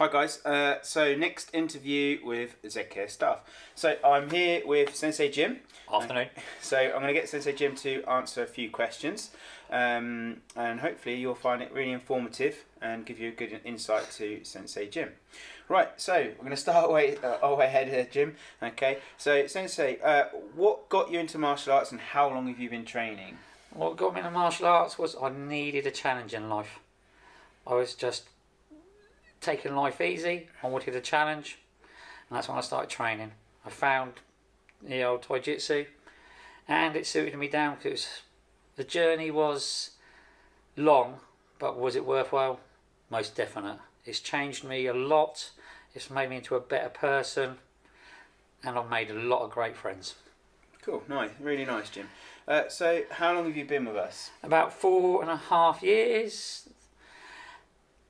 Hi guys, so next interview with ZCare staff. So I'm here with Sensei Jim. Afternoon. So I'm going to get Sensei Jim to answer a few questions, and hopefully you'll find it really informative and give you a good insight to Sensei Jim. Right, so we're going to start our way ahead here, Jim. Okay, so Sensei, what got you into martial arts and how long have you been training? What got me into martial arts was I needed a challenge in life. I was just taking life easy. I wanted a challenge, and that's when I started training. I found the old Taijutsu, and it suited me down because the journey was long, but was it worthwhile? Most definite. It's changed me a lot. It's made me into a better person, and I've made a lot of great friends. Cool, nice, really nice, Jim. So how long have you been with us? About 4.5 years.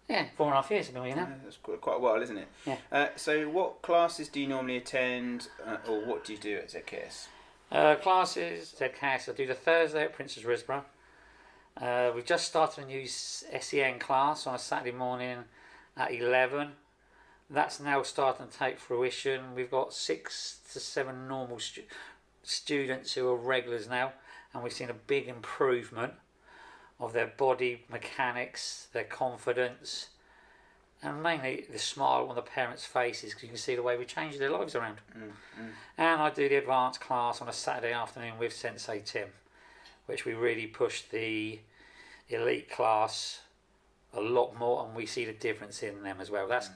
Yeah, 4.5 years ago, you know. That's quite a while, isn't it? Yeah. So what classes do you normally attend, or what do you do at ZKS? Classes, ZKS, I do the Thursday at Princess Risborough. We've just started a new SEN class on a Saturday morning at 11. That's now starting to take fruition. We've got 6 to 7 normal students who are regulars now, and we've seen a big improvement of their body mechanics, their confidence, and mainly the smile on the parents' faces because you can see the way we change their lives around. And I do the advanced class on a Saturday afternoon with Sensei Tim, which we really push the elite class a lot more, and we see the difference in them as well. I think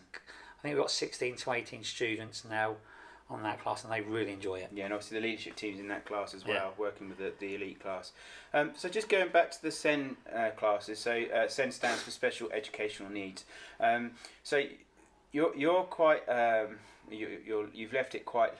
we've got 16 to 18 students now on that class, and they really enjoy it. Yeah, and obviously the leadership team's in that class as well, working with the elite class. So just going back to the SEN classes, so SEN stands for Special Educational Needs. So you're quite you've left it quite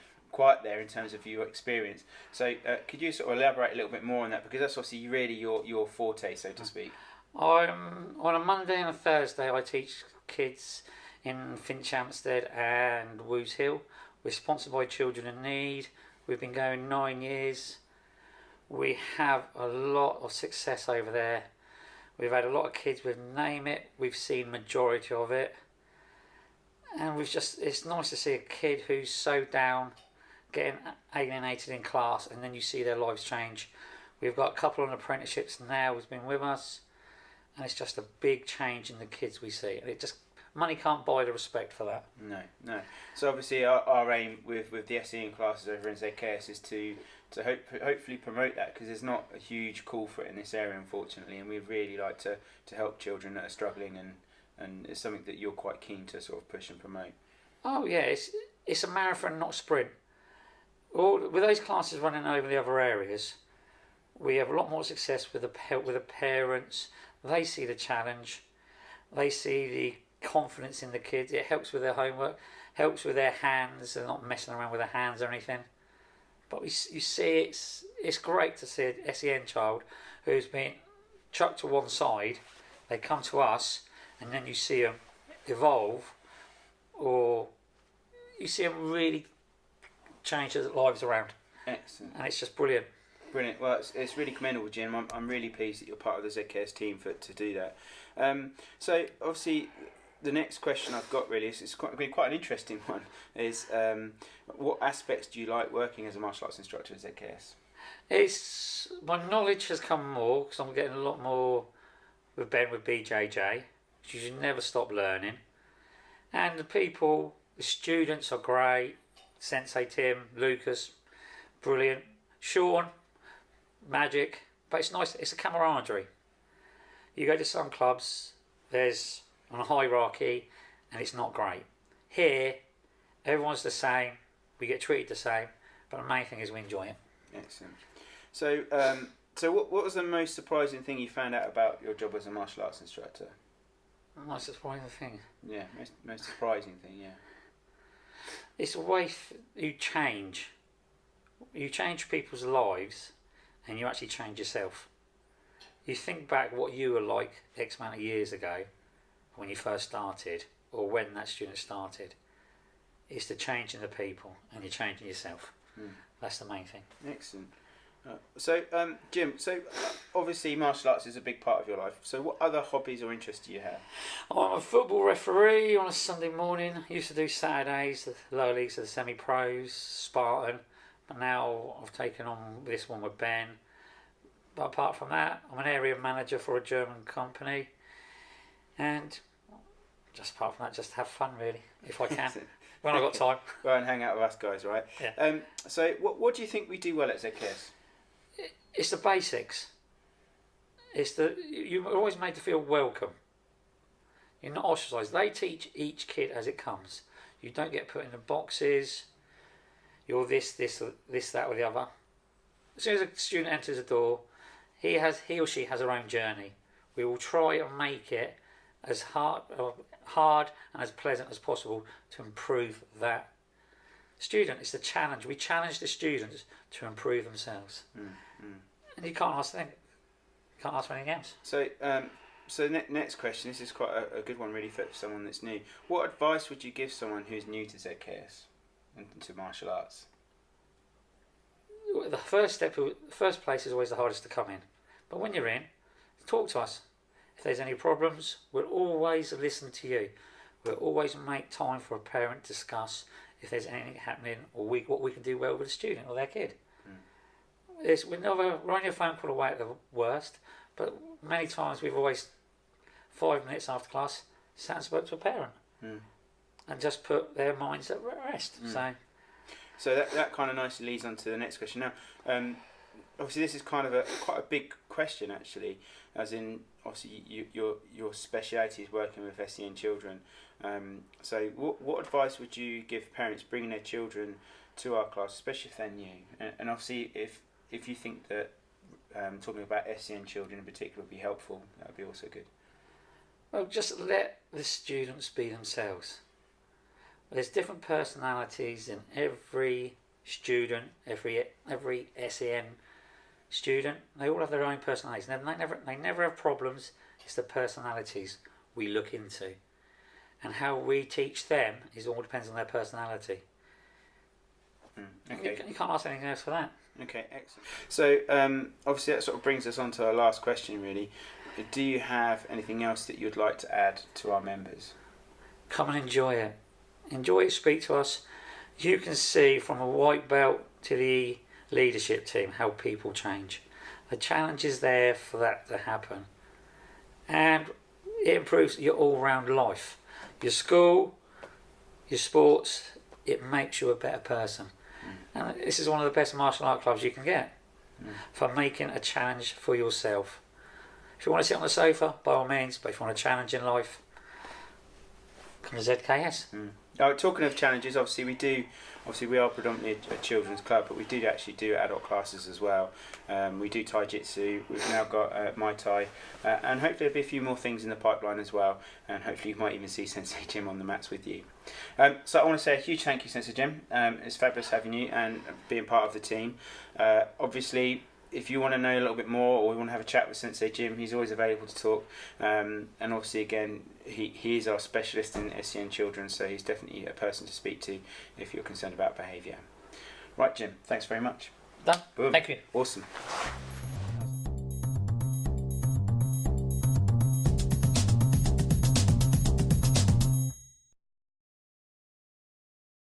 there in terms of your experience. So could you sort of elaborate a little bit more on that, because that's obviously really your forte, so to speak. On a Monday and a Thursday, I teach kids in Finchampstead and Woos Hill. We're sponsored by Children in Need. We've been going 9 years. We have a lot of success over there. We've had a lot of kids with name it. We've seen majority of it. And it's nice to see a kid who's so down, getting alienated in class, and then you see their lives change. We've got a couple on apprenticeships now who's been with us, and it's just a big change in the kids we see. And money can't buy the respect for that. No. So obviously our aim with the SEN classes over in ZKS is to hopefully promote that, because there's not a huge call for it in this area, unfortunately, and we'd really like to help children that are struggling, and it's something that you're quite keen to sort of push and promote. Oh yeah, it's a marathon, not a sprint. With those classes running over the other areas, we have a lot more success with the parents. They see the challenge, they see the confidence in the kids. It helps with their homework, helps with their hands. They're not messing around with their hands or anything. But you see, it's great to see a SEN child who's been chucked to one side. They come to us, and then you see them evolve, or you see them really change their lives around. Excellent. And it's just brilliant. Brilliant. Well, it's really commendable, Jim. I'm really pleased that you're part of the ZKS team to do that. So obviously, the next question I've got really is quite an interesting one. Is what aspects do you like working as a martial arts instructor at ZKS? My knowledge has come more because I'm getting a lot more with BJJ. You should never stop learning, and the students are great. Sensei Tim, Lucas, brilliant. Sean, magic. But it's nice. It's a camaraderie. You go to some clubs, there's a hierarchy, and it's not great. Here, everyone's the same. We get treated the same, but the main thing is we enjoy it. Excellent. So, what was the most surprising thing you found out about your job as a martial arts instructor? Most surprising thing? Yeah, most surprising thing, yeah. It's the way you change. You change people's lives, and you actually change yourself. You think back what you were like X amount of years ago when you first started, or when that student started. It's the change in the people, and you're changing yourself. That's the main thing. Excellent. So, Jim, obviously martial arts is a big part of your life. So what other hobbies or interests do you have? I'm a football referee on a Sunday morning. I used to do Saturdays, the lower leagues, the semi-pros, Spartan. But now I've taken on this one with Ben. But apart from that, I'm an area manager for a German company. And just apart from that, just have fun really, if I can, when I've got time. Go and hang out with us guys, right? Yeah. So what do you think we do well at ZKS? It's the basics. You're always made to feel welcome. You're not ostracised. They teach each kid as it comes. You don't get put in the boxes. You're this, that, or the other. As soon as a student enters the door, he or she has their own journey. We will try and make it as hard and as pleasant as possible to improve that student. It's the challenge. We challenge the students to improve themselves. And you can't ask them. You can't ask for anything else. So, next question. This is quite a good one, really, for someone that's new. What advice would you give someone who's new to ZKS and to martial arts? The first place is always the hardest to come in. But when you're in, talk to us. If there's any problems, we'll always listen to you. We'll always make time for a parent to discuss if there's anything happening or what we can do well with a student or their kid. We're only a phone call away at the worst, but many times we've always 5 minutes after class sat and spoke to a parent and just put their minds at rest. So that kind of nicely leads on to the next question. Now, obviously this is kind of quite a big question actually, as in obviously your speciality is working with SEN children. So what advice would you give parents bringing their children to our class, especially if they're new? And obviously if you think that talking about SEN children in particular would be helpful, that would be also good. Well, just let the students be themselves. There's different personalities in every student, every SEN student. They all have their own personalities. They never have problems. It's the personalities we look into, and how we teach them all depends on their personality. Okay. You can't ask anything else for that. Okay, excellent. So obviously that sort of brings us on to our last question really. Do you have anything else that you'd like to add to our members? Come and enjoy it. Enjoy it, speak to us. You can see from a white belt to the leadership team how people change. The challenge is there for that to happen. And it improves your all-round life. Your school, your sports, it makes you a better person. And this is one of the best martial art clubs you can get for making a challenge for yourself. If you want to sit on the sofa, by all means, but if you want a challenge in life, come to ZKS. Talking of challenges, obviously we are predominantly a children's club, but we do actually do adult classes as well. We do Taijitsu, we've now got Muay Thai, and hopefully there'll be a few more things in the pipeline as well, and hopefully you might even see Sensei Jim on the mats with you. So I want to say a huge thank you, Sensei Jim. It's fabulous having you and being part of the team. Obviously, if you want to know a little bit more or we want to have a chat with Sensei Jim, he's always available to talk. And obviously, again, he is our specialist in SEN children, so he's definitely a person to speak to if you're concerned about behaviour. Right, Jim, thanks very much. Done. Boom. Thank you. Awesome.